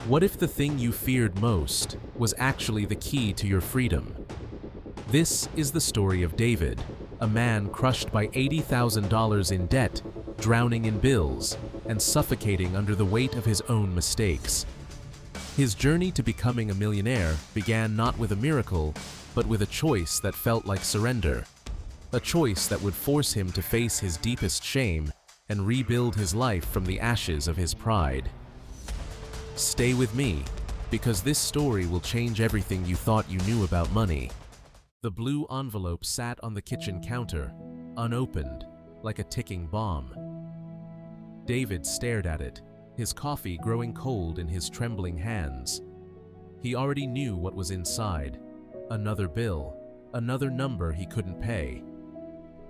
What if the thing you feared most was actually the key to your freedom? This is the story of David, a man crushed by $80,000 in debt, drowning in bills, and suffocating under the weight of his own mistakes. His journey to becoming a millionaire began not with a miracle, but with a choice that felt like surrender. A choice that would force him to face his deepest shame and rebuild his life from the ashes of his pride. Stay with me, because this story will change everything you thought you knew about money. The blue envelope sat on the kitchen counter, unopened, like a ticking bomb. David stared at it, his coffee growing cold in his trembling hands. He already knew what was inside. Another bill, another number he couldn't pay.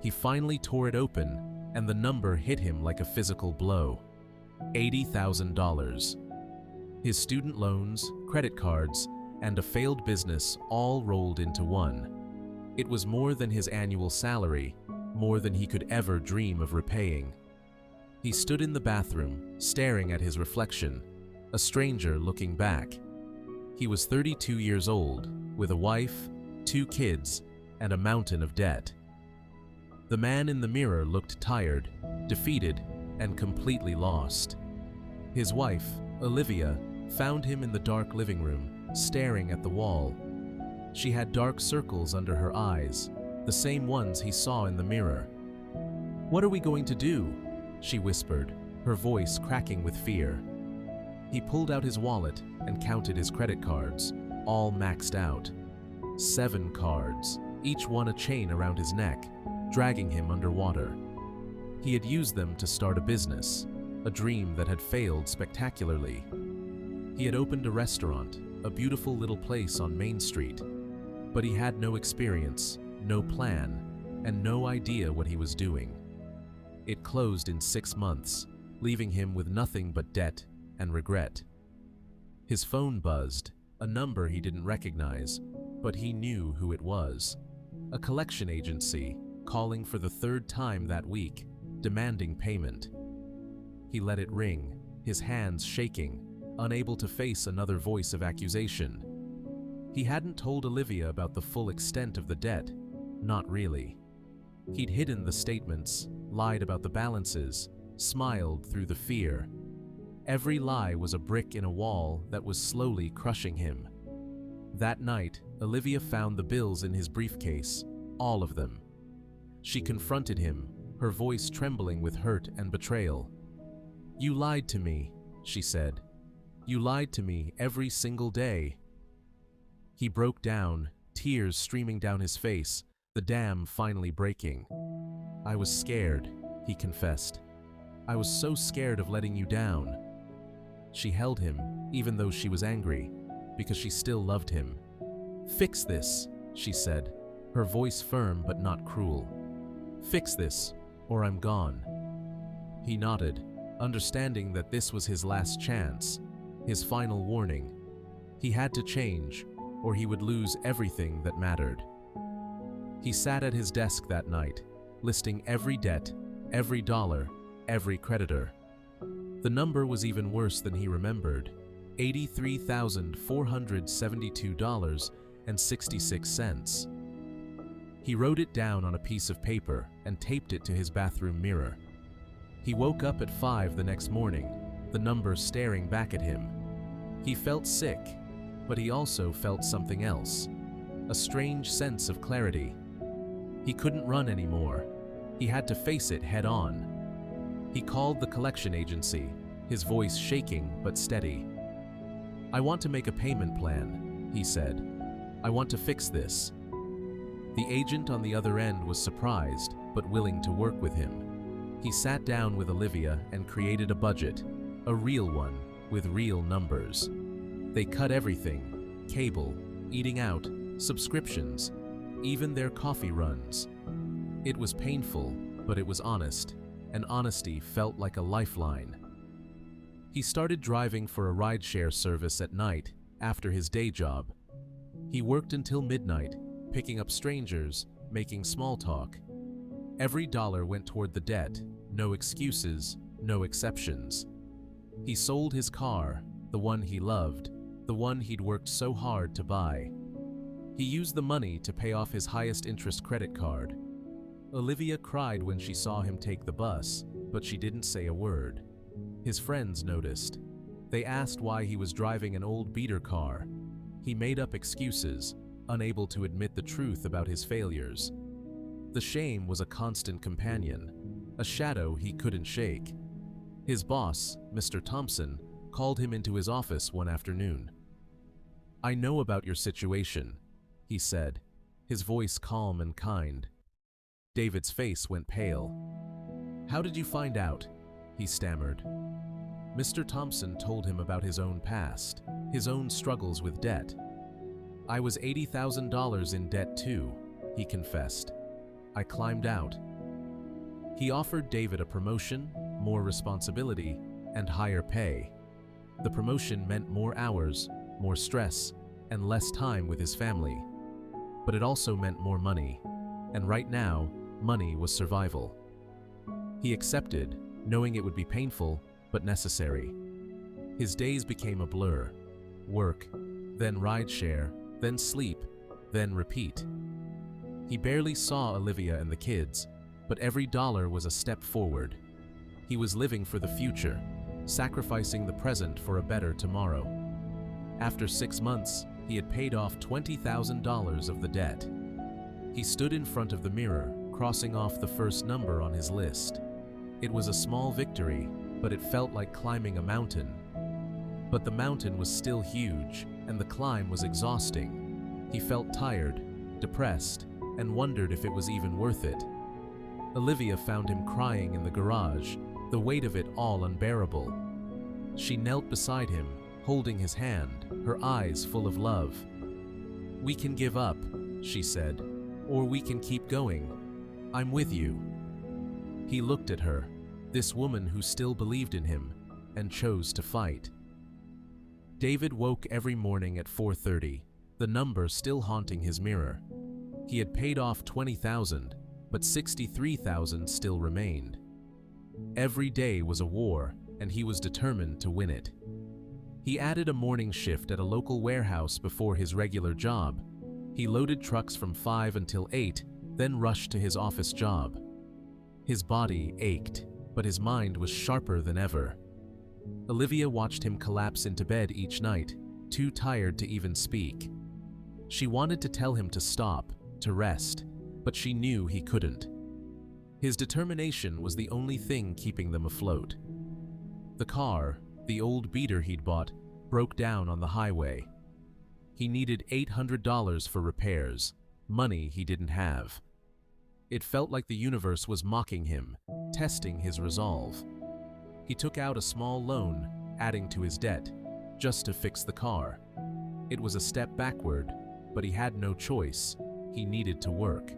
He finally tore it open, and the number hit him like a physical blow. $80,000. His student loans, credit cards, and a failed business all rolled into one. It was more than his annual salary, more than he could ever dream of repaying. He stood in the bathroom, staring at his reflection, a stranger looking back. He was 32 years old, with a wife, 2 kids, and a mountain of debt. The man in the mirror looked tired, defeated, and completely lost. His wife, Olivia, found him in the dark living room, staring at the wall. She had dark circles under her eyes, the same ones he saw in the mirror. "What are we going to do?" she whispered, her voice cracking with fear. He pulled out his wallet and counted his credit cards, all maxed out. 7 cards, each one a chain around his neck, dragging him underwater. He had used them to start a business, a dream that had failed spectacularly. He had opened a restaurant, a beautiful little place on Main Street, but he had no experience, no plan, and no idea what he was doing. It closed in 6 months, leaving him with nothing but debt and regret. His phone buzzed, a number he didn't recognize, but he knew who it was. A collection agency, calling for the 3rd time that week, demanding payment. He let it ring, his hands shaking, unable to face another voice of accusation. He hadn't told Olivia about the full extent of the debt, not really. He'd hidden the statements, lied about the balances, smiled through the fear. Every lie was a brick in a wall that was slowly crushing him. That night, Olivia found the bills in his briefcase, all of them. She confronted him, her voice trembling with hurt and betrayal. "You lied to me," she said. "You lied to me every single day." He broke down, tears streaming down his face, the dam finally breaking. "I was scared," he confessed. "I was so scared of letting you down." She held him, even though she was angry, because she still loved him. "Fix this," she said, her voice firm but not cruel. "Fix this, or I'm gone." He nodded, understanding that this was his last chance, his final warning. He had to change, or he would lose everything that mattered. He sat at his desk that night, listing every debt, every dollar, every creditor. The number was even worse than he remembered, $83,472.66. He wrote it down on a piece of paper and taped it to his bathroom mirror. He woke up at 5 the next morning, the number staring back at him. He felt sick, but he also felt something else, a strange sense of clarity. He couldn't run anymore. He had to face it head on. He called the collection agency, his voice shaking but steady. "I want to make a payment plan," he said. "I want to fix this." The agent on the other end was surprised, but willing to work with him. He sat down with Olivia and created a budget, a real one, with real numbers. They cut everything: cable, eating out, subscriptions, even their coffee runs. It was painful, but it was honest, and honesty felt like a lifeline. He started driving for a rideshare service at night after his day job. He worked until midnight, picking up strangers, making small talk. Every dollar went toward the debt, no excuses, no exceptions. He sold his car, the one he loved, the one he'd worked so hard to buy. He used the money to pay off his highest interest credit card. Olivia cried when she saw him take the bus, but she didn't say a word. His friends noticed. They asked why he was driving an old beater car. He made up excuses, unable to admit the truth about his failures. The shame was a constant companion, a shadow he couldn't shake. His boss, Mr. Thompson, called him into his office one afternoon. "I know about your situation," he said, his voice calm and kind. David's face went pale. "How did you find out?" he stammered. Mr. Thompson told him about his own past, his own struggles with debt. "I was $80,000 in debt too," he confessed. "I climbed out." He offered David a promotion, more responsibility, and higher pay. The promotion meant more hours, more stress, and less time with his family. But it also meant more money, and right now, money was survival. He accepted, knowing it would be painful, but necessary. His days became a blur. Work, then rideshare, then sleep, then repeat. He barely saw Olivia and the kids, but every dollar was a step forward. He was living for the future, sacrificing the present for a better tomorrow. After 6 months, he had paid off $20,000 of the debt. He stood in front of the mirror, crossing off the first number on his list. It was a small victory, but it felt like climbing a mountain. But the mountain was still huge, and the climb was exhausting. He felt tired, depressed, and wondered if it was even worth it. Olivia found him crying in the garage, the weight of it all unbearable. She knelt beside him, holding his hand, her eyes full of love. "We can give up," she said, "or we can keep going. I'm with you." He looked at her, this woman who still believed in him, and chose to fight. David woke every morning at 4:30, the number still haunting his mirror. He had paid off $20,000, but $63,000 still remained. Every day was a war, and he was determined to win it. He added a morning shift at a local warehouse before his regular job. He loaded trucks from 5 until 8, then rushed to his office job. His body ached, but his mind was sharper than ever. Olivia watched him collapse into bed each night, too tired to even speak. She wanted to tell him to stop, to rest, but she knew he couldn't. His determination was the only thing keeping them afloat. The car, the old beater he'd bought, broke down on the highway. He needed $800 for repairs, money he didn't have. It felt like the universe was mocking him, testing his resolve. He took out a small loan, adding to his debt, just to fix the car. It was a step backward, but he had no choice. He needed to work.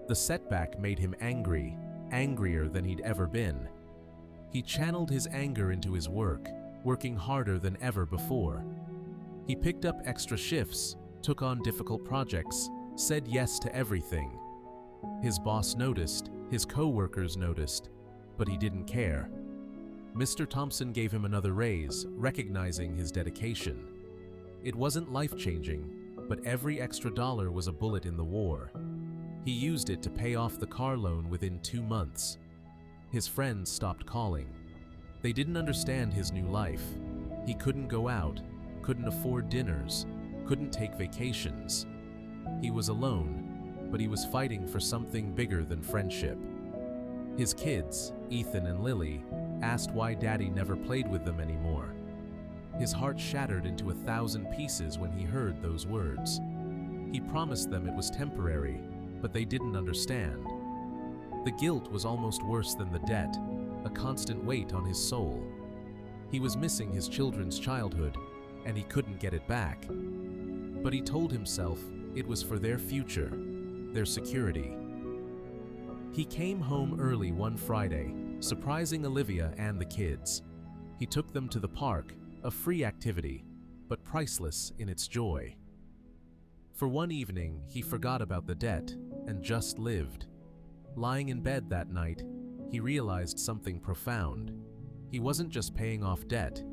The setback made him angry, angrier than he'd ever been. He channeled his anger into his work, working harder than ever before. He picked up extra shifts, took on difficult projects, said yes to everything. His boss noticed, his co-workers noticed, but he didn't care. Mr. Thompson gave him another raise, recognizing his dedication. It wasn't life-changing, but every extra dollar was a bullet in the war. He used it to pay off the car loan within 2 months. His friends stopped calling. They didn't understand his new life. He couldn't go out, couldn't afford dinners, couldn't take vacations. He was alone, but he was fighting for something bigger than friendship. His kids, Ethan and Lily, asked why Daddy never played with them anymore. His heart shattered into 1,000 pieces when he heard those words. He promised them it was temporary, but they didn't understand. The guilt was almost worse than the debt, a constant weight on his soul. He was missing his children's childhood, and he couldn't get it back. But he told himself it was for their future, their security. He came home early one Friday, surprising Olivia and the kids. He took them to the park, a free activity, but priceless in its joy. For one evening, he forgot about the debt and just lived. Lying in bed that night, he realized something profound. He wasn't just paying off debt.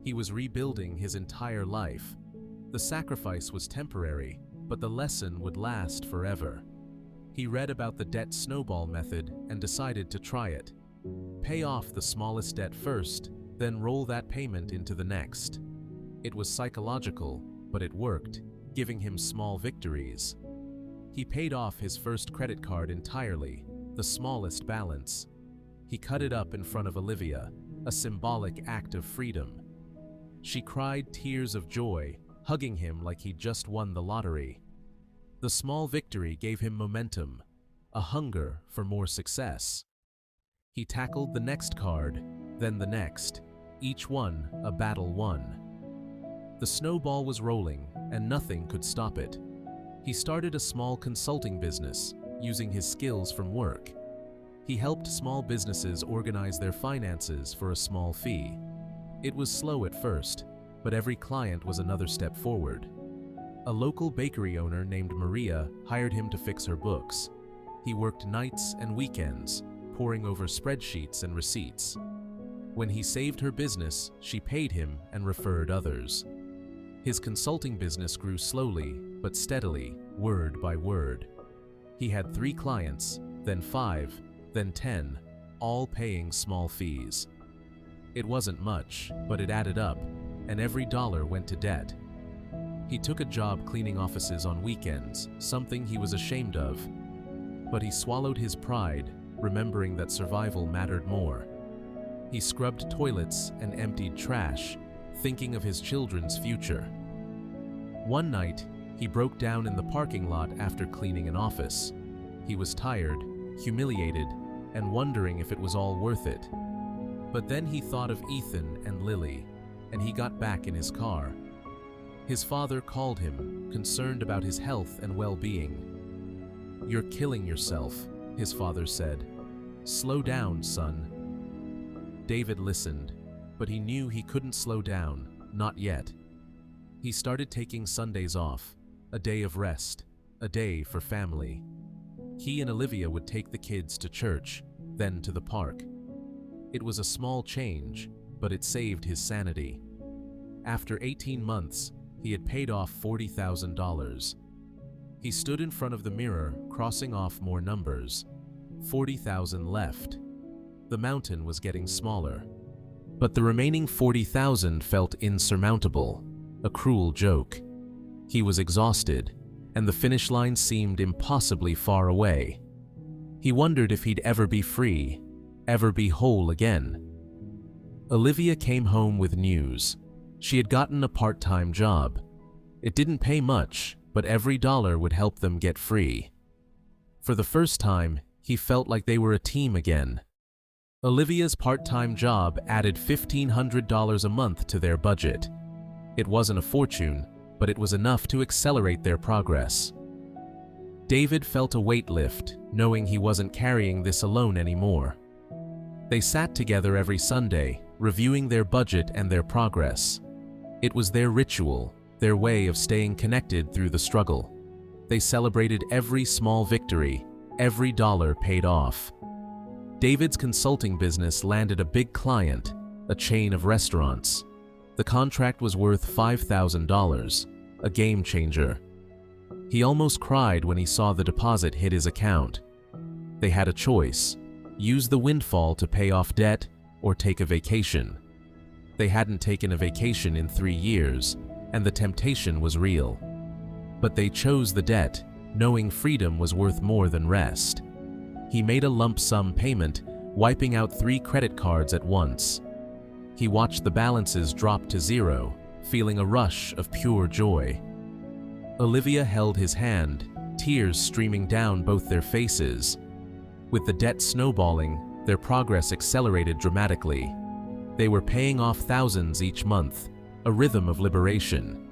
He was rebuilding his entire life. The sacrifice was temporary, but the lesson would last forever. He read about the debt snowball method and decided to try it. Pay off the smallest debt first, then roll that payment into the next. It was psychological, but it worked, giving him small victories. He paid off his first credit card entirely, the smallest balance. He cut it up in front of Olivia, a symbolic act of freedom. She cried tears of joy, hugging him like he'd just won the lottery. The small victory gave him momentum, a hunger for more success. He tackled the next card, then the next, each one a battle won. The snowball was rolling, and nothing could stop it. He started a small consulting business, using his skills from work. He helped small businesses organize their finances for a small fee. It was slow at first, but every client was another step forward. A local bakery owner named Maria hired him to fix her books. He worked nights and weekends, poring over spreadsheets and receipts. When he saved her business, she paid him and referred others. His consulting business grew slowly, but steadily, word by word. He had 3 clients, then 5, then 10, all paying small fees. It wasn't much, but it added up, and every dollar went to debt. He took a job cleaning offices on weekends, something he was ashamed of. But he swallowed his pride, remembering that survival mattered more. He scrubbed toilets and emptied trash, thinking of his children's future. One night, he broke down in the parking lot after cleaning an office. He was tired, humiliated, and wondering if it was all worth it. But then he thought of Ethan and Lily, and he got back in his car. His father called him, concerned about his health and well-being. "You're killing yourself," his father said. "Slow down, son." David listened, but he knew he couldn't slow down, not yet. He started taking Sundays off, a day of rest, a day for family. He and Olivia would take the kids to church, then to the park. It was a small change, but it saved his sanity. After 18 months, he had paid off $40,000. He stood in front of the mirror, crossing off more numbers. 40,000 left. The mountain was getting smaller. But the remaining 40,000 felt insurmountable, a cruel joke. He was exhausted, and the finish line seemed impossibly far away. He wondered if he'd ever be free, ever be whole again. Olivia came home with news. She had gotten a part-time job. It didn't pay much, but every dollar would help them get free. For the first time, he felt like they were a team again. Olivia's part-time job added $1,500 a month to their budget. It wasn't a fortune, but it was enough to accelerate their progress. David felt a weight lift, knowing he wasn't carrying this alone anymore. They sat together every Sunday, reviewing their budget and their progress. It was their ritual, their way of staying connected through the struggle. They celebrated every small victory, every dollar paid off. David's consulting business landed a big client, a chain of restaurants. The contract was worth $5,000, a game changer. He almost cried when he saw the deposit hit his account. They had a choice: use the windfall to pay off debt or take a vacation. They hadn't taken a vacation in 3 years, and the temptation was real. But they chose the debt, knowing freedom was worth more than rest. He made a lump sum payment, wiping out 3 credit cards at once. He watched the balances drop to 0, feeling a rush of pure joy. Olivia held his hand, tears streaming down both their faces. With the debt snowballing, their progress accelerated dramatically. They were paying off thousands each month, a rhythm of liberation.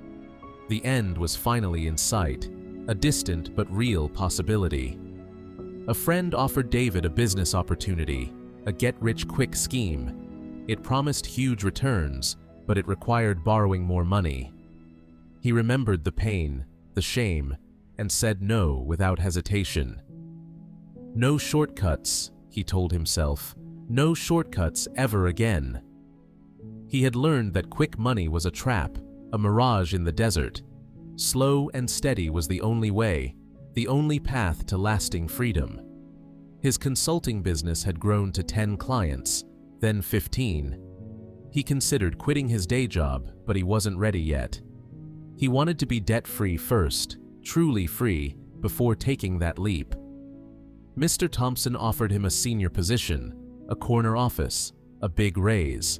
The end was finally in sight, a distant but real possibility. A friend offered David a business opportunity, a get-rich-quick scheme. It promised huge returns, but it required borrowing more money. He remembered the pain, the shame, and said no without hesitation. No shortcuts, he told himself. No shortcuts ever again. He had learned that quick money was a trap, a mirage in the desert. Slow and steady was the only way, the only path to lasting freedom. His consulting business had grown to 10 clients, then 15. He considered quitting his day job, but he wasn't ready yet. He wanted to be debt-free first, truly free, before taking that leap. Mr. Thompson offered him a senior position, a corner office, a big raise.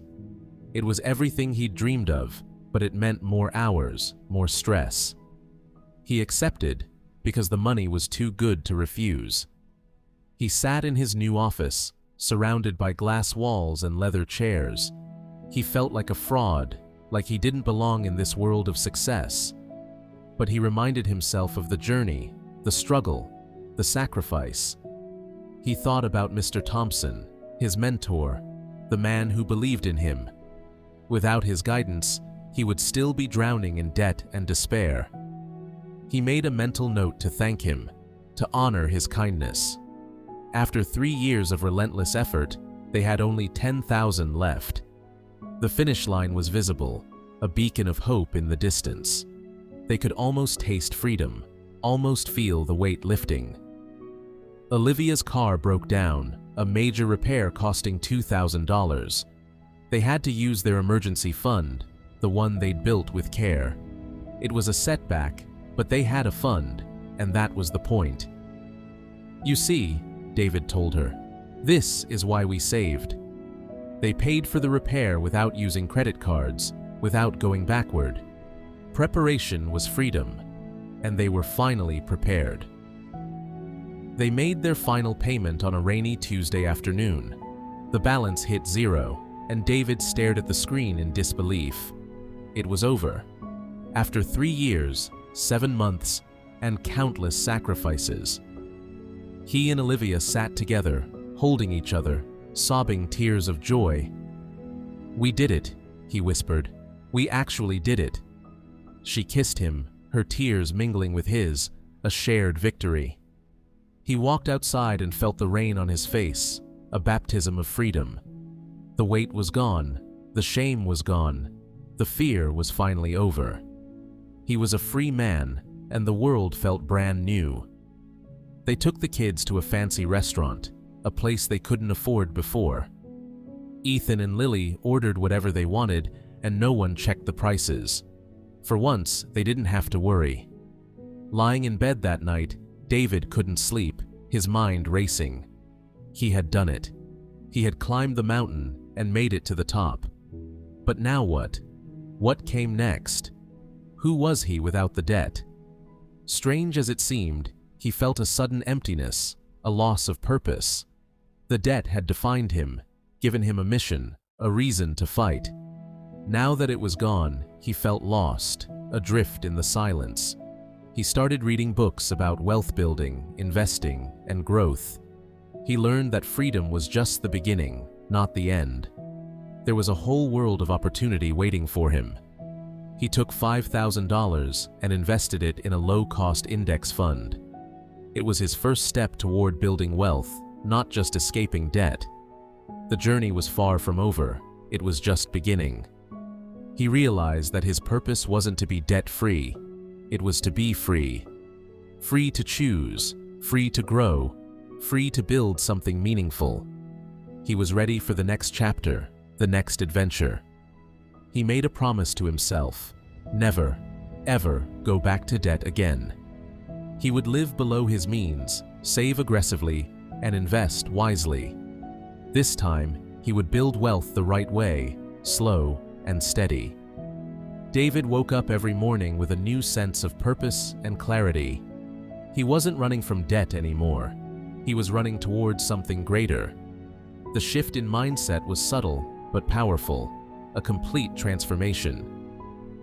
It was everything he'd dreamed of, but it meant more hours, more stress. He accepted because the money was too good to refuse. He sat in his new office, surrounded by glass walls and leather chairs. He felt like a fraud, like he didn't belong in this world of success. But he reminded himself of the journey, the struggle, the sacrifice. He thought about Mr. Thompson, his mentor, the man who believed in him. Without his guidance, he would still be drowning in debt and despair. He made a mental note to thank him, to honor his kindness. After 3 years of relentless effort, they had only 10,000 left. The finish line was visible, a beacon of hope in the distance. They could almost taste freedom, almost feel the weight lifting. Olivia's car broke down, a major repair costing $2,000. They had to use their emergency fund, the one they'd built with care. It was a setback, but they had a fund, and that was the point. "You see," David told her, "this is why we saved." They paid for the repair without using credit cards, without going backward. Preparation was freedom, and they were finally prepared. They made their final payment on a rainy Tuesday afternoon. The balance hit zero, and David stared at the screen in disbelief. It was over. After 3 years, 7 months, and countless sacrifices. He and Olivia sat together, holding each other, sobbing tears of joy. "We did it," he whispered. "We actually did it." She kissed him, her tears mingling with his, a shared victory. He walked outside and felt the rain on his face, a baptism of freedom. The weight was gone, the shame was gone, the fear was finally over. He was a free man, and the world felt brand new. They took the kids to a fancy restaurant, a place they couldn't afford before. Ethan and Lily ordered whatever they wanted, and no one checked the prices. For once, they didn't have to worry. Lying in bed that night, David couldn't sleep, his mind racing. He had done it. He had climbed the mountain and made it to the top. But now what? What came next? Who was he without the debt? Strange as it seemed, he felt a sudden emptiness, a loss of purpose. The debt had defined him, given him a mission, a reason to fight. Now that it was gone, he felt lost, adrift in the silence. He started reading books about wealth building, investing, and growth. He learned that freedom was just the beginning, not the end. There was a whole world of opportunity waiting for him. He took $5,000 and invested it in a low-cost index fund. It was his first step toward building wealth, not just escaping debt. The journey was far from over. It was just beginning. He realized that his purpose wasn't to be debt-free. It was to be free. Free to choose, free to grow, free to build something meaningful. He was ready for the next chapter, the next adventure. He made a promise to himself: never, ever go back to debt again. He would live below his means, save aggressively, and invest wisely. This time, he would build wealth the right way, slow and steady. David woke up every morning with a new sense of purpose and clarity. He wasn't running from debt anymore. He was running towards something greater. The shift in mindset was subtle but powerful, a complete transformation.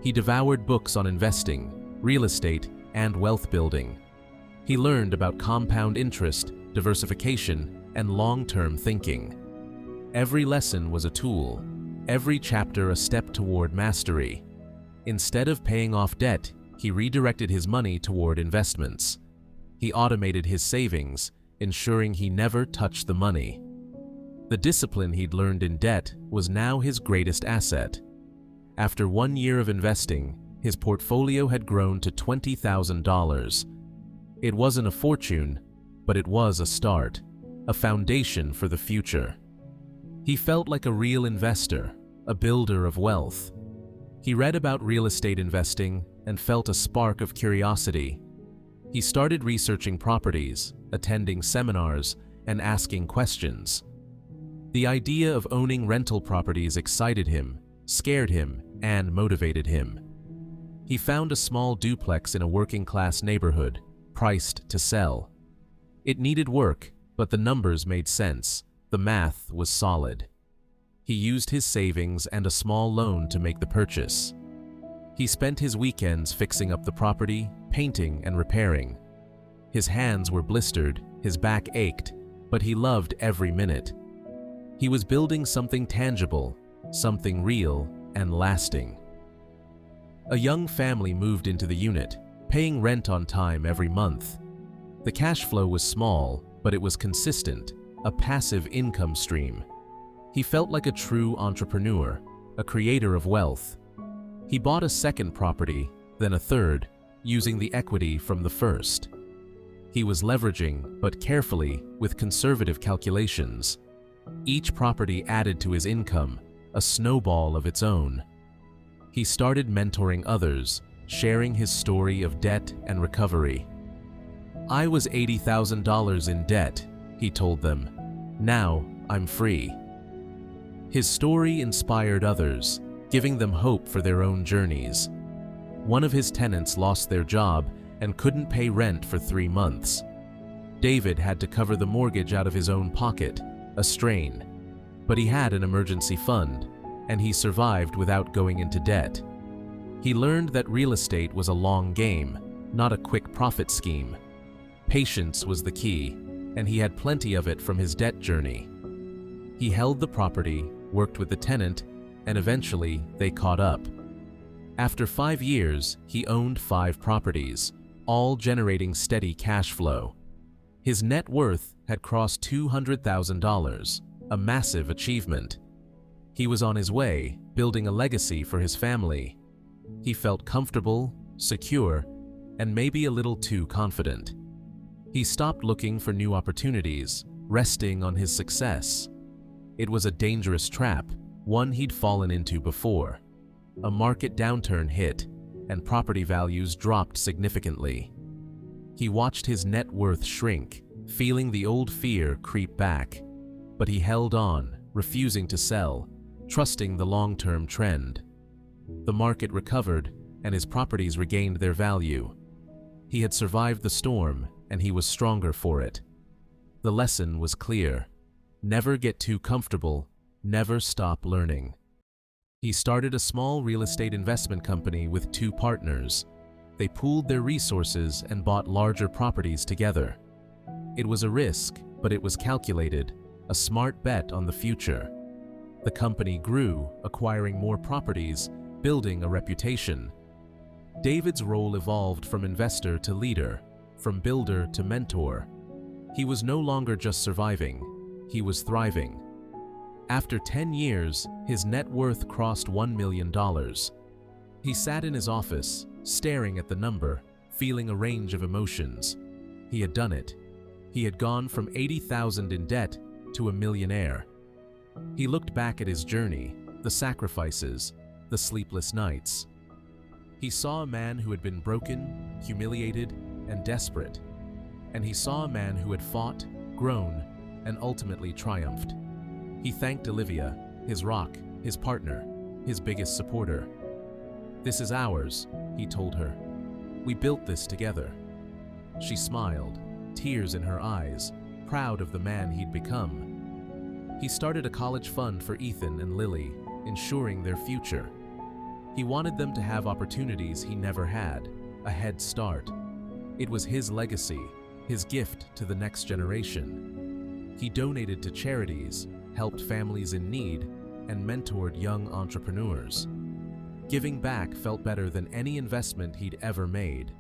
He devoured books on investing, real estate, and wealth building. He learned about compound interest, diversification, and long-term thinking. Every lesson was a tool, every chapter a step toward mastery. Instead of paying off debt, he redirected his money toward investments. He automated his savings, ensuring he never touched the money. The discipline he'd learned in debt was now his greatest asset. After 1 year of investing, his portfolio had grown to $20,000. It wasn't a fortune, but it was a start, a foundation for the future. He felt like a real investor, a builder of wealth. He read about real estate investing and felt a spark of curiosity. He started researching properties, attending seminars, and asking questions. The idea of owning rental properties excited him, scared him, and motivated him. He found a small duplex in a working-class neighborhood, priced to sell. It needed work, but the numbers made sense. The math was solid. He used his savings and a small loan to make the purchase. He spent his weekends fixing up the property, painting and repairing. His hands were blistered, his back ached, but he loved every minute. He was building something tangible, something real and lasting. A young family moved into the unit, paying rent on time every month. The cash flow was small, but it was consistent, a passive income stream. He felt like a true entrepreneur, a creator of wealth. He bought a second property, then a third, using the equity from the first. He was leveraging, but carefully, with conservative calculations. Each property added to his income, a snowball of its own. He started mentoring others, sharing his story of debt and recovery. "I was $80,000 in debt," he told them. "Now I'm free." His story inspired others, giving them hope for their own journeys. One of his tenants lost their job and couldn't pay rent for 3 months. David had to cover the mortgage out of his own pocket, a strain. But he had an emergency fund, and he survived without going into debt. He learned that real estate was a long game, not a quick profit scheme. Patience was the key, and he had plenty of it from his debt journey. He held the property, worked with the tenant, and eventually they caught up. After 5 years, he owned 5 properties, all generating steady cash flow. His net worth had crossed $200,000, a massive achievement. He was on his way, building a legacy for his family. He felt comfortable, secure, and maybe a little too confident. He stopped looking for new opportunities, resting on his success. It was a dangerous trap, one he'd fallen into before. A market downturn hit, and property values dropped significantly. He watched his net worth shrink, feeling the old fear creep back. But he held on, refusing to sell, trusting the long-term trend. The market recovered, and his properties regained their value. He had survived the storm, and he was stronger for it. The lesson was clear. Never get too comfortable, never stop learning. He started a small real estate investment company with 2 partners. They pooled their resources and bought larger properties together. It was a risk, but it was calculated, a smart bet on the future. The company grew, acquiring more properties, building a reputation. David's role evolved from investor to leader, from builder to mentor. He was no longer just surviving, he was thriving. After 10 years, his net worth crossed $1 million. He sat in his office, staring at the number, feeling a range of emotions. He had done it. He had gone from $80,000 in debt to a millionaire. He looked back at his journey, the sacrifices, the sleepless nights. He saw a man who had been broken, humiliated, and desperate. And he saw a man who had fought, grown, and ultimately triumphed. He thanked Olivia, his rock, his partner, his biggest supporter. "This is ours," he told her. "We built this together." She smiled, tears in her eyes, proud of the man he'd become. He started a college fund for Ethan and Lily, ensuring their future. He wanted them to have opportunities he never had, a head start. It was his legacy, his gift to the next generation. He donated to charities, helped families in need, and mentored young entrepreneurs. Giving back felt better than any investment he'd ever made.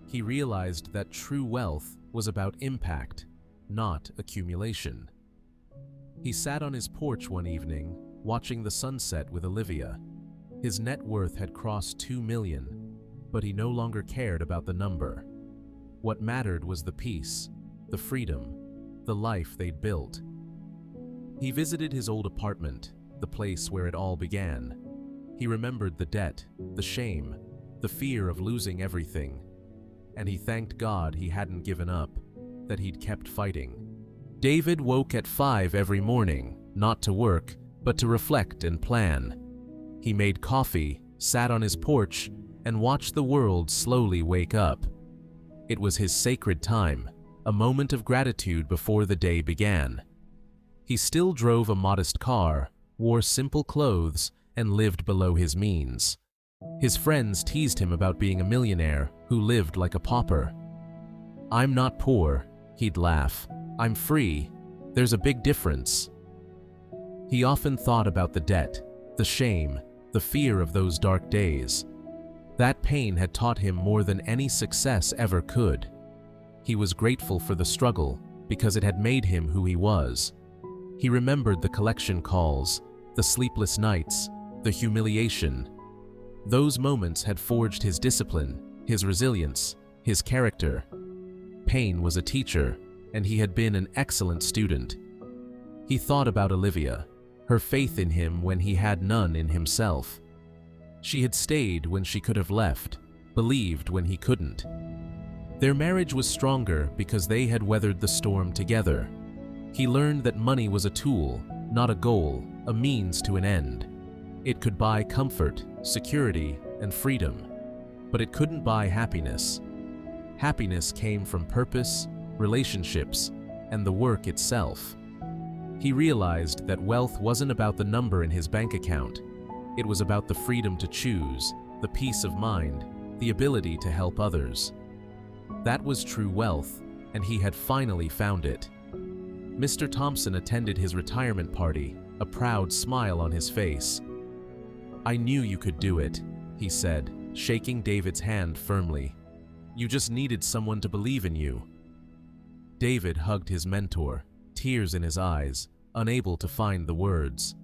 He realized that true wealth was about impact, not accumulation. He sat on his porch one evening, watching the sunset with Olivia. His net worth had crossed 2 million, but he no longer cared about the number. What mattered was the peace, the freedom, the life they'd built. He visited his old apartment, the place where it all began. He remembered the debt, the shame, the fear of losing everything. And he thanked God he hadn't given up, that he'd kept fighting. David woke at 5 every morning, not to work, but to reflect and plan. He made coffee, sat on his porch, and watched the world slowly wake up. It was his sacred time, a moment of gratitude before the day began. He still drove a modest car, wore simple clothes, and lived below his means. His friends teased him about being a millionaire who lived like a pauper. "I'm not poor," he'd laugh. "I'm free. There's a big difference." He often thought about the debt, the shame, the fear of those dark days. That pain had taught him more than any success ever could. He was grateful for the struggle because it had made him who he was. He remembered the collection calls, the sleepless nights, the humiliation. Those moments had forged his discipline, his resilience, his character. Pain was a teacher, and he had been an excellent student. He thought about Olivia, her faith in him when he had none in himself. She had stayed when she could have left, believed when he couldn't. Their marriage was stronger because they had weathered the storm together. He learned that money was a tool, not a goal, a means to an end. It could buy comfort, security, and freedom, but it couldn't buy happiness. Happiness came from purpose, relationships, and the work itself. He realized that wealth wasn't about the number in his bank account. It was about the freedom to choose, the peace of mind, the ability to help others. That was true wealth, and he had finally found it. Mr. Thompson attended his retirement party, a proud smile on his face. "I knew you could do it," he said, shaking David's hand firmly. "You just needed someone to believe in you." David hugged his mentor, tears in his eyes, unable to find the words.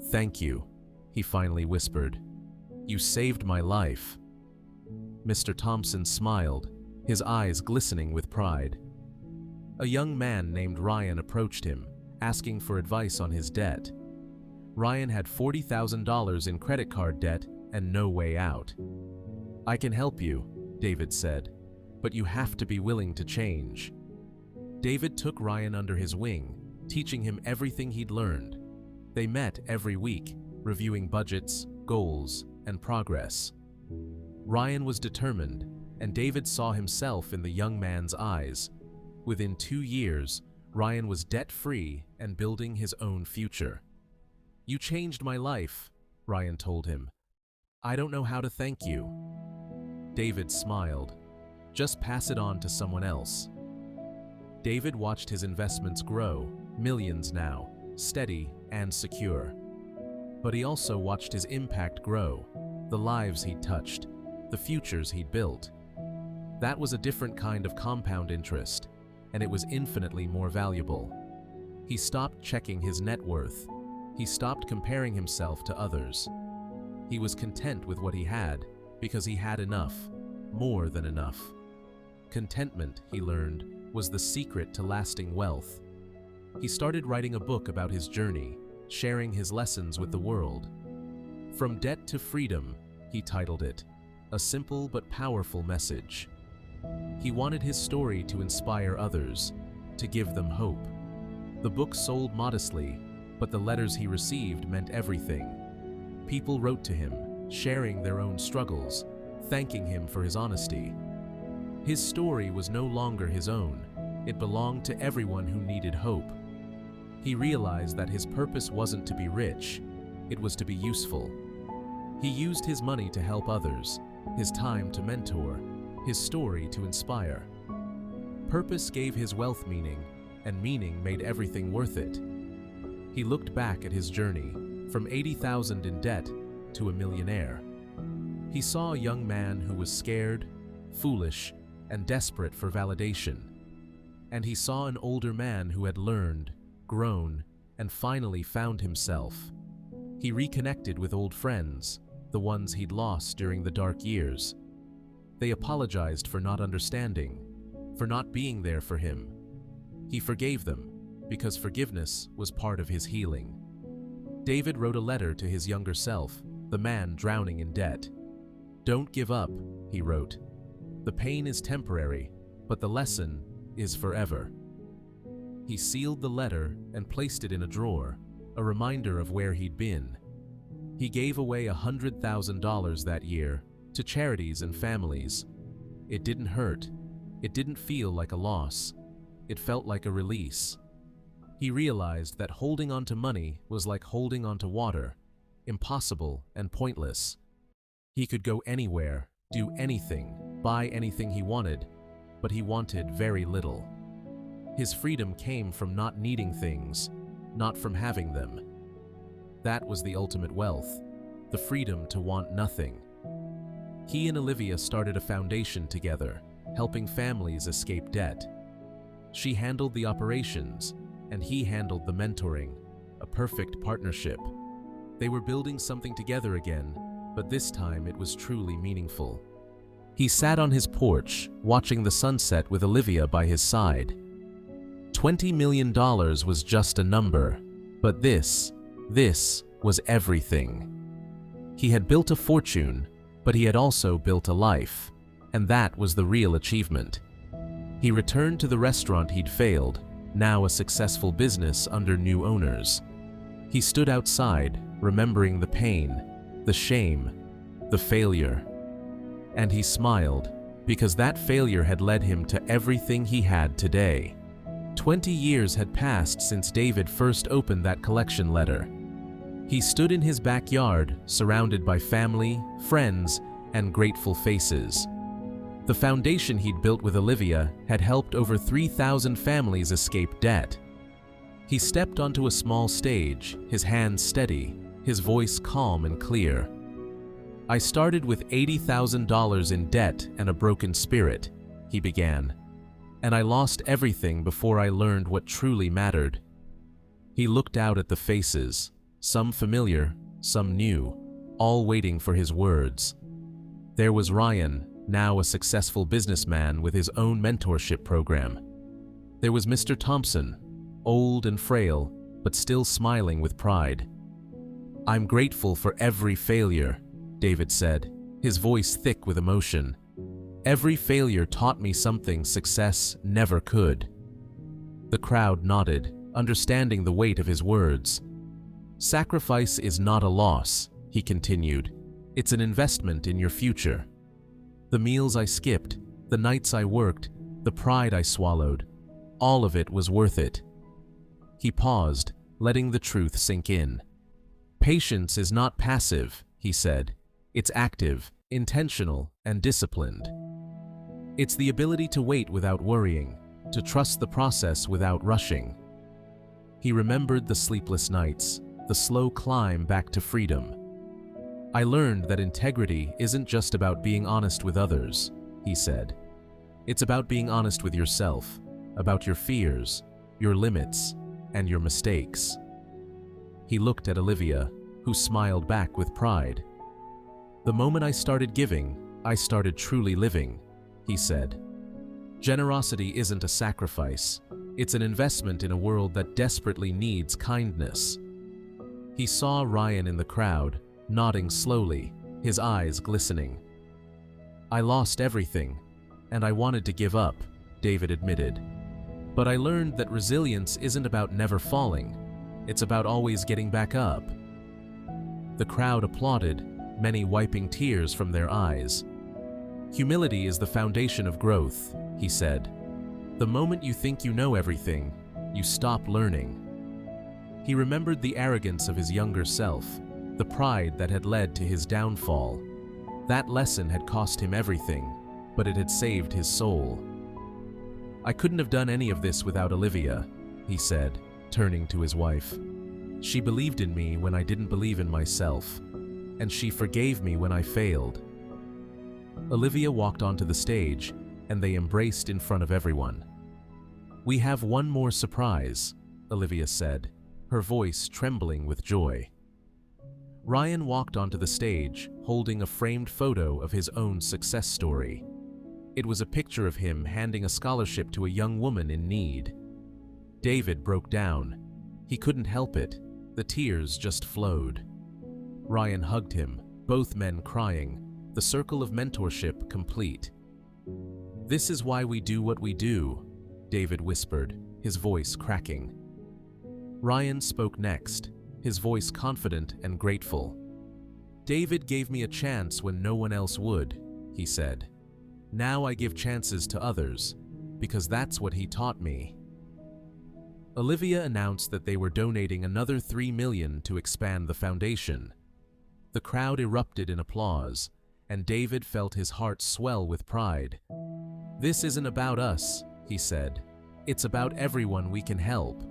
"Thank you," he finally whispered. "You saved my life." Mr. Thompson smiled, his eyes glistening with pride. A young man named Ryan approached him, asking for advice on his debt. Ryan had $40,000 in credit card debt and no way out. "I can help you," David said, "but you have to be willing to change." David took Ryan under his wing, teaching him everything he'd learned. They met every week, reviewing budgets, goals, and progress. Ryan was determined, and David saw himself in the young man's eyes. Within 2 years, Ryan was debt-free and building his own future. "You changed my life," Ryan told him. "I don't know how to thank you." David smiled. "Just pass it on to someone else." David watched his investments grow, millions now, steady and secure. But he also watched his impact grow, the lives he'd touched, the futures he'd built. That was a different kind of compound interest, and it was infinitely more valuable. He stopped checking his net worth. He stopped comparing himself to others. He was content with what he had because he had enough, more than enough. Contentment, he learned, was the secret to lasting wealth. He started writing a book about his journey, sharing his lessons with the world. From Debt to Freedom, he titled it, a simple but powerful message. He wanted his story to inspire others, to give them hope. The book sold modestly, but the letters he received meant everything. People wrote to him, sharing their own struggles, thanking him for his honesty. His story was no longer his own. It belonged to everyone who needed hope. He realized that his purpose wasn't to be rich, it was to be useful. He used his money to help others, his time to mentor, his story to inspire. Purpose gave his wealth meaning, and meaning made everything worth it. He looked back at his journey, from 80,000 in debt to a millionaire. He saw a young man who was scared, foolish, and desperate for validation. And he saw an older man who had learned, grown, and finally found himself. He reconnected with old friends, the ones he'd lost during the dark years. They apologized for not understanding, for not being there for him. He forgave them, because forgiveness was part of his healing. David wrote a letter to his younger self, the man drowning in debt. "Don't give up," he wrote. "The pain is temporary, but the lesson is forever." He sealed the letter and placed it in a drawer, a reminder of where he'd been. He gave away $100,000 that year to charities and families. It didn't hurt. It didn't feel like a loss. It felt like a release. He realized that holding on to money was like holding on to water, impossible and pointless. He could go anywhere, do anything, buy anything he wanted, but he wanted very little. His freedom came from not needing things, not from having them. That was the ultimate wealth, the freedom to want nothing. He and Olivia started a foundation together, helping families escape debt. She handled the operations, and he handled the mentoring, a perfect partnership. They were building something together again, but this time it was truly meaningful. He sat on his porch, watching the sunset with Olivia by his side. $20 million was just a number, but this was everything. He had built a fortune, but he had also built a life, and that was the real achievement. He returned to the restaurant he'd failed, now a successful business under new owners. He stood outside, remembering the pain, the shame, the failure. And he smiled, because that failure had led him to everything he had today. 20 years had passed since David first opened that collection letter. He stood in his backyard, surrounded by family, friends, and grateful faces. The foundation he'd built with Olivia had helped over 3,000 families escape debt. He stepped onto a small stage, his hands steady, his voice calm and clear. "I started with $80,000 in debt and a broken spirit," he began, "and I lost everything before I learned what truly mattered." He looked out at the faces, some familiar, some new, all waiting for his words. There was Ryan, now a successful businessman with his own mentorship program. There was Mr. Thompson, old and frail, but still smiling with pride. "I'm grateful for every failure," David said, his voice thick with emotion. "Every failure taught me something success never could." The crowd nodded, understanding the weight of his words. "Sacrifice is not a loss," he continued. "It's an investment in your future. The meals I skipped, the nights I worked, the pride I swallowed, all of it was worth it." He paused, letting the truth sink in. "Patience is not passive," he said. "It's active, intentional, and disciplined. It's the ability to wait without worrying, to trust the process without rushing." He remembered the sleepless nights, the slow climb back to freedom. "I learned that integrity isn't just about being honest with others," he said. "It's about being honest with yourself, about your fears, your limits, and your mistakes." He looked at Olivia, who smiled back with pride. "The moment I started giving, I started truly living," he said. "Generosity isn't a sacrifice. It's an investment in a world that desperately needs kindness." He saw Ryan in the crowd, nodding slowly, his eyes glistening. "I lost everything, and I wanted to give up," David admitted. "But I learned that resilience isn't about never falling. It's about always getting back up." The crowd applauded, many wiping tears from their eyes. "Humility is the foundation of growth," he said. "The moment you think you know everything, you stop learning." He remembered the arrogance of his younger self, the pride that had led to his downfall. That lesson had cost him everything, but it had saved his soul. "I couldn't have done any of this without Olivia," he said, turning to his wife. "She believed in me when I didn't believe in myself, and she forgave me when I failed." Olivia walked onto the stage, and they embraced in front of everyone. "We have one more surprise," Olivia said. her voice trembling with joy. Ryan walked onto the stage, holding a framed photo of his own success story. It was a picture of him handing a scholarship to a young woman in need. David broke down. He couldn't help it. The tears just flowed. Ryan hugged him, both men crying, the circle of mentorship complete. "This is why we do what we do," David whispered, his voice cracking. Ryan spoke next, his voice confident and grateful. "David gave me a chance when no one else would," he said. "Now I give chances to others, because that's what he taught me." Olivia announced that they were donating another $3 million to expand the foundation. The crowd erupted in applause, and David felt his heart swell with pride. "This isn't about us," he said. "It's about everyone we can help."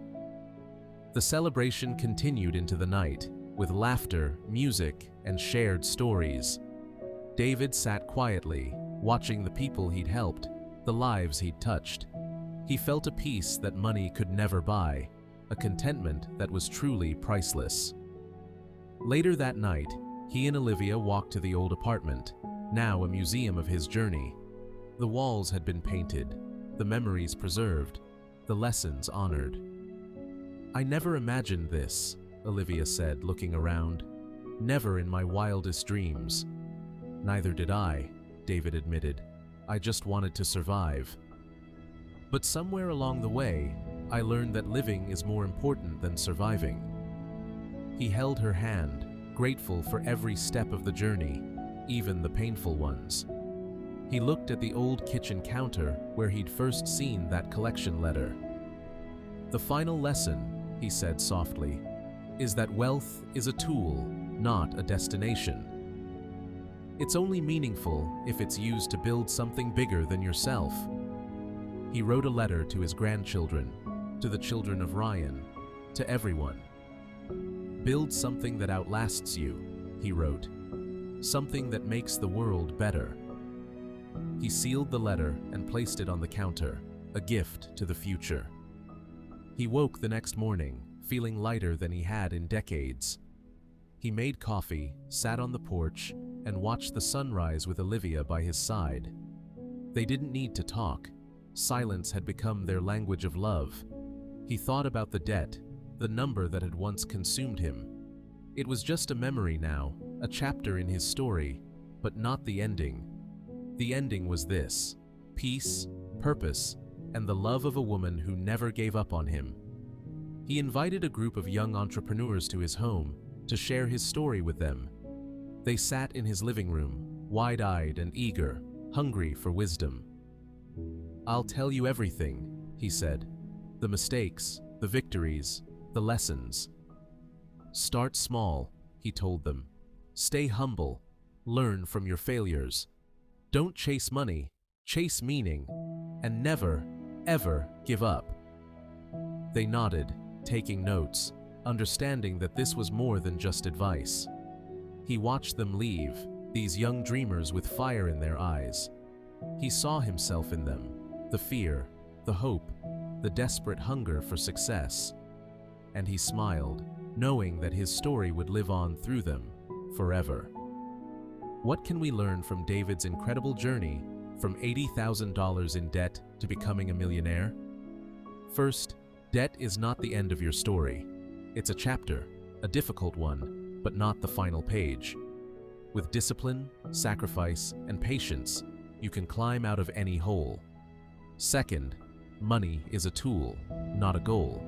The celebration continued into the night, with laughter, music, and shared stories. David sat quietly, watching the people he'd helped, the lives he'd touched. He felt a peace that money could never buy, a contentment that was truly priceless. Later that night, he and Olivia walked to the old apartment, now a museum of his journey. The walls had been painted, the memories preserved, the lessons honored. "I never imagined this," Olivia said, looking around. "Never in my wildest dreams." "Neither did I," David admitted. "I just wanted to survive. But somewhere along the way, I learned that living is more important than surviving." He held her hand, grateful for every step of the journey, even the painful ones. He looked at the old kitchen counter where he'd first seen that collection letter. "The final lesson," he said softly, "is that wealth is a tool, not a destination. It's only meaningful if it's used to build something bigger than yourself." He wrote a letter to his grandchildren, to the children of Ryan, to everyone. "Build something that outlasts you," he wrote. "Something that makes the world better." He sealed the letter and placed it on the counter, a gift to the future. He woke the next morning, feeling lighter than he had in decades. He made coffee, sat on the porch, and watched the sunrise with Olivia by his side. They didn't need to talk. Silence had become their language of love. He thought about the debt, the number that had once consumed him. It was just a memory now, a chapter in his story, but not the ending. The ending was this: peace, purpose, and the love of a woman who never gave up on him. He invited a group of young entrepreneurs to his home to share his story with them. They sat in his living room, wide-eyed and eager, hungry for wisdom. "I'll tell you everything," he said. "The mistakes, the victories, the lessons. Start small," he told them. "Stay humble. Learn from your failures. Don't chase money, chase meaning, and never, ever give up." They nodded, taking notes, understanding that this was more than just advice. He watched them leave, these young dreamers with fire in their eyes. He saw himself in them, the fear, the hope, the desperate hunger for success. And he smiled, knowing that his story would live on through them, forever. What can we learn from David's incredible journey, from $80,000 in debt to becoming a millionaire? First, debt is not the end of your story. It's a chapter, a difficult one, but not the final page. With discipline, sacrifice, and patience, you can climb out of any hole. Second, money is a tool, not a goal.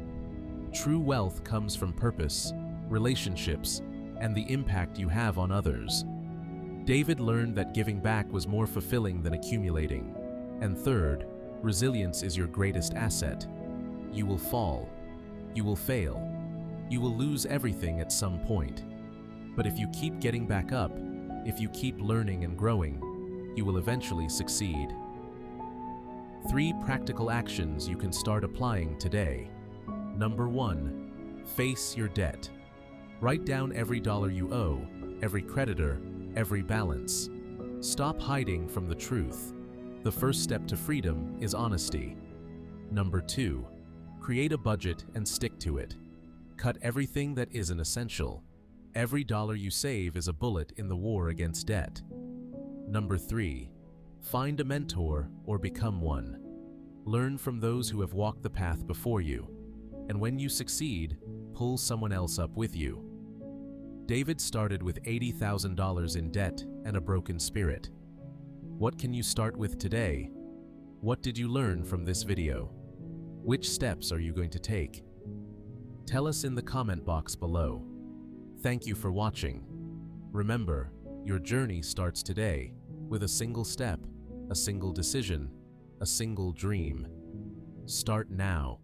True wealth comes from purpose, relationships, and the impact you have on others. David learned that giving back was more fulfilling than accumulating. And third, resilience is your greatest asset. You will fall. You will fail. You will lose everything at some point. But if you keep getting back up, if you keep learning and growing, you will eventually succeed. 3 practical actions you can start applying today. Number 1, face your debt. Write down every dollar you owe, every creditor, every balance. Stop hiding from the truth. The first step to freedom is honesty. Number 2, create a budget and stick to it. Cut everything that isn't essential. Every dollar you save is a bullet in the war against debt. Number 3. Find a mentor or become one. Learn from those who have walked the path before you, and when you succeed, pull someone else up with you. David started with $80,000 in debt and a broken spirit. What can you start with today? What did you learn from this video? Which steps are you going to take? Tell us in the comment box below. Thank you for watching. Remember, your journey starts today with a single step, a single decision, a single dream. Start now.